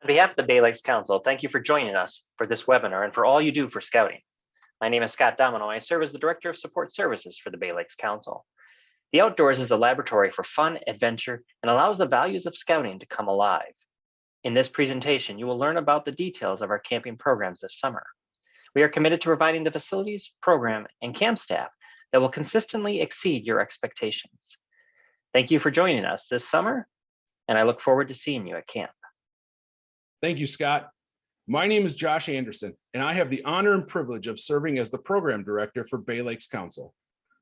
On behalf of the Bay Lakes Council, thank you for joining us for this webinar and for all you do for Scouting. My name is Scott Domino. I serve as the Director of Support Services for the Bay Lakes Council. The outdoors is a laboratory for fun, adventure, and allows the values of Scouting to come alive. In this presentation, you will learn about the details of our camping programs this summer. We are committed to providing the facilities, program, and camp staff that will consistently exceed your expectations. Thank you for joining us this summer, and I look forward to seeing you at camp. Thank you, Scott. My name is Josh Anderson, and I have the honor and privilege of serving as the Program Director for Bay Lakes Council.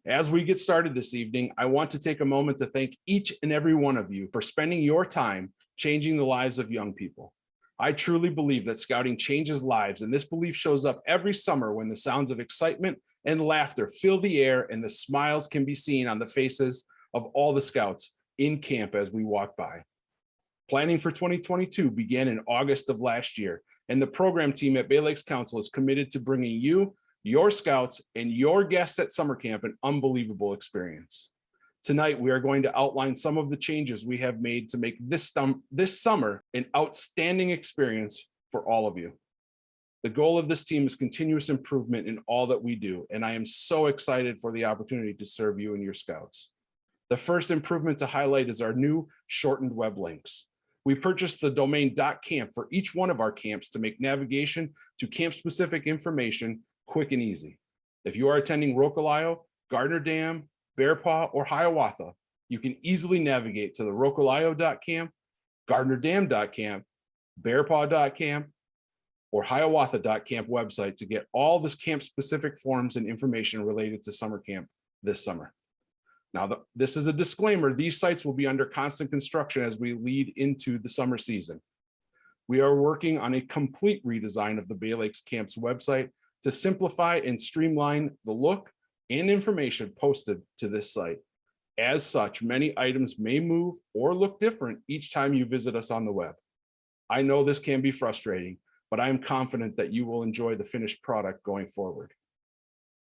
As we get started this evening, I want to take a moment to thank each and every one of you for spending your time changing the lives of young people. I truly believe that Scouting changes lives, and this belief shows up every summer when the sounds of excitement and laughter fill the air and the smiles can be seen on the faces of all the Scouts in camp as we walk by. Planning for 2022 began in August of last year, and the program team at Bay Lakes Council is committed to bringing you, your Scouts, and your guests at summer camp an unbelievable experience. Tonight, we are going to outline some of the changes we have made to make this summer an outstanding experience for all of you. The goal of this team is continuous improvement in all that we do, and I am so excited for the opportunity to serve you and your Scouts. The first improvement to highlight is our new shortened web links. We purchased the domain .camp for each one of our camps to make navigation to camp-specific information quick and easy. If you are attending Rocolio, Gardner Dam, Bear Paw, or Hiawatha, you can easily navigate to the rocolio.camp, gardnerdam.camp, bearpaw.camp, or hiawatha.camp website to get all this camp-specific forms and information related to summer camp this summer. Now, this is a disclaimer. These sites will be under constant construction as we lead into the summer season. We are working on a complete redesign of the Bay Lakes Camp's website to simplify and streamline the look and information posted to this site. As such, many items may move or look different each time you visit us on the web. I know this can be frustrating, but I am confident that you will enjoy the finished product going forward.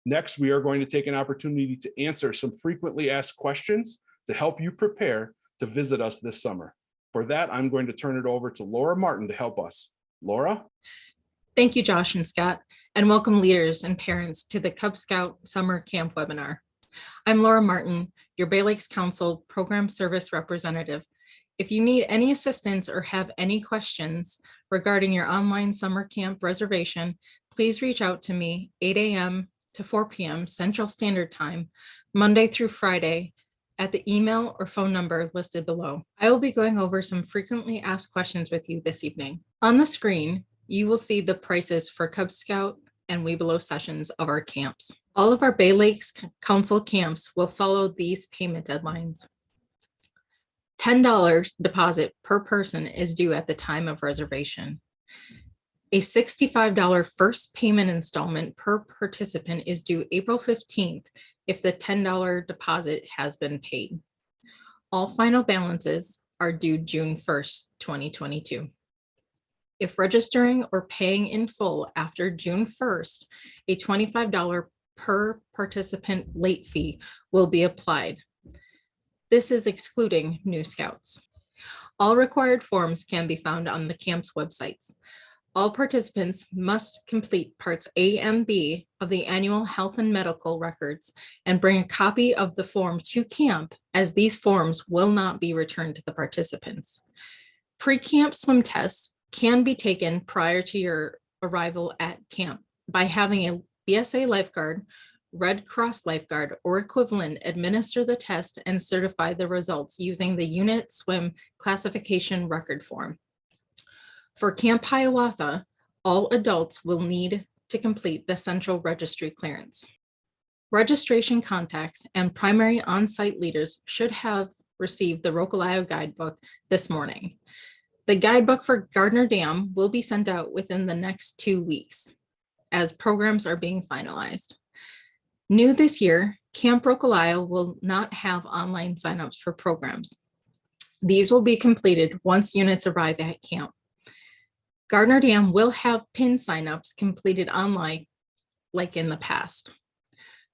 Next, we are going to take an opportunity to answer some frequently asked questions to help you prepare to visit us this summer. For that, I'm going to turn it over to Laura Martin to help us. Laura? Thank you, Josh and Scott, and welcome leaders and parents to the Cub Scout Summer Camp webinar. I'm Laura Martin, your Bay Lakes Council Program Service Representative. If you need any assistance or have any questions regarding your online summer camp reservation, please reach out to me 8 a.m. to 4 p.m. Central Standard Time, Monday through Friday, at the email or phone number listed below. I will be going over some frequently asked questions with you this evening. On the screen, you will see the prices for Cub Scout and We Below sessions of our camps. All of our Bay Lakes Council camps will follow these payment deadlines. $10 deposit per person is due at the time of reservation. A $65 first payment installment per participant is due April 15th if the $10 deposit has been paid. All final balances are due June 1st, 2022. If registering or paying in full after June 1st, a $25 per participant late fee will be applied. This is excluding new Scouts. All required forms can be found on the camp's websites. All participants must complete parts A and B of the annual health and medical records and bring a copy of the form to camp, as these forms will not be returned to the participants. Pre-camp swim tests can be taken prior to your arrival at camp by having a BSA lifeguard Red Cross lifeguard or equivalent administer the test and certify the results using the unit swim classification record form. For Camp Hiawatha, all adults will need to complete the central registry clearance. Registration contacts and primary on-site leaders should have received the Rocolio guidebook this morning. The guidebook for Gardner Dam will be sent out within the next 2 weeks as programs are being finalized. New this year, Camp Rocolio will not have online signups for programs. These will be completed once units arrive at camp. Gardner Dam will have PIN signups completed online like in the past.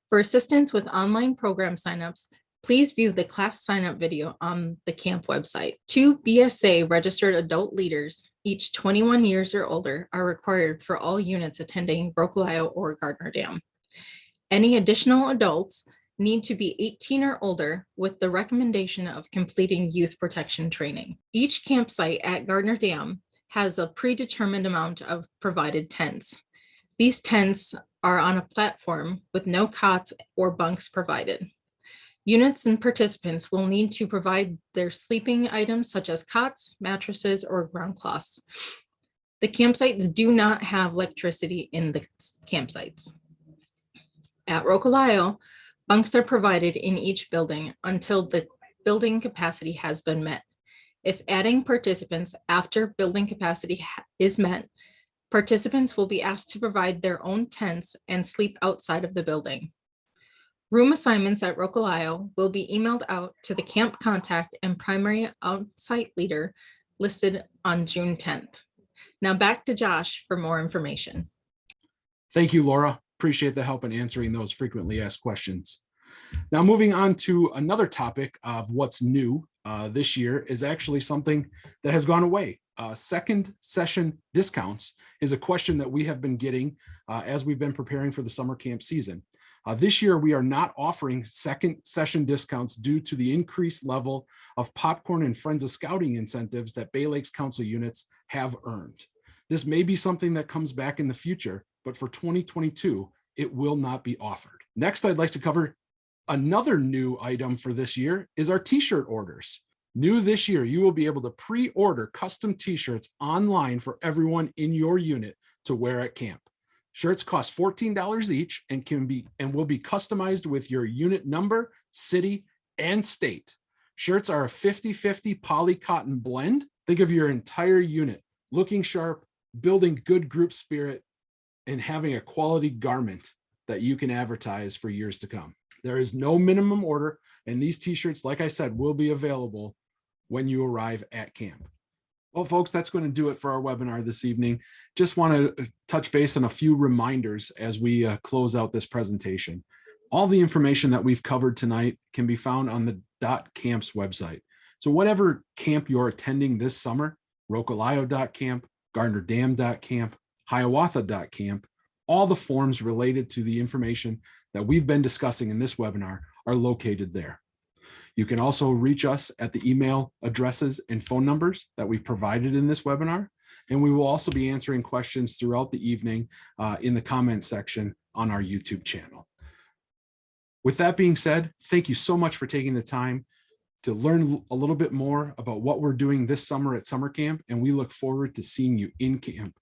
For assistance with online program signups, please view the class signup video on the camp website. 2 BSA registered adult leaders, each 21 years or older, are required for all units attending Rocolio or Gardner Dam. Any additional adults need to be 18 or older with the recommendation of completing youth protection training. Each campsite at Gardner Dam has a predetermined amount of provided tents. These tents are on a platform with no cots or bunks provided. Units and participants will need to provide their sleeping items such as cots, mattresses, or ground cloths. The campsites do not have electricity in the campsites. At Rocolio, bunks are provided in each building until the building capacity has been met. If adding participants after building capacity is met, participants will be asked to provide their own tents and sleep outside of the building. Room assignments at Rocolio will be emailed out to the camp contact and primary on-site leader listed on June 10th. Now back to Josh for more information. Thank you, Laura. Appreciate the help in answering those frequently asked questions. Now moving on to another topic of what's new this year is actually something that has gone away. Second session discounts is a question that we have been getting as we've been preparing for the summer camp season. This year, we are not offering second session discounts due to the increased level of popcorn and Friends of Scouting incentives that Bay Lakes Council units have earned. This may be something that comes back in the future, but for 2022, it will not be offered. Next, I'd like to cover another new item for this year is our t-shirt orders. New this year, you will be able to pre-order custom t-shirts online for everyone in your unit to wear at camp. Shirts cost $14 each and will be customized with your unit number, city, and state. Shirts are a 50-50 poly cotton blend. Think of your entire unit looking sharp, building good group spirit, and having a quality garment that you can advertise for years to come. There is no minimum order, and these t-shirts, like I said, will be available when you arrive at camp. Well, folks, that's going to do it for our webinar this evening. Just want to touch base on a few reminders as we close out this presentation. All the information that we've covered tonight can be found on the .camps website. So whatever camp you're attending this summer, Rocolio.camp, Gardnerdam.camp, Hiawatha.camp, all the forms related to the information that we've been discussing in this webinar are located there. You can also reach us at the email addresses and phone numbers that we've provided in this webinar. And we will also be answering questions throughout the evening in the comments section on our YouTube channel. With that being said, thank you so much for taking the time to learn a little bit more about what we're doing this summer at summer camp. And we look forward to seeing you in camp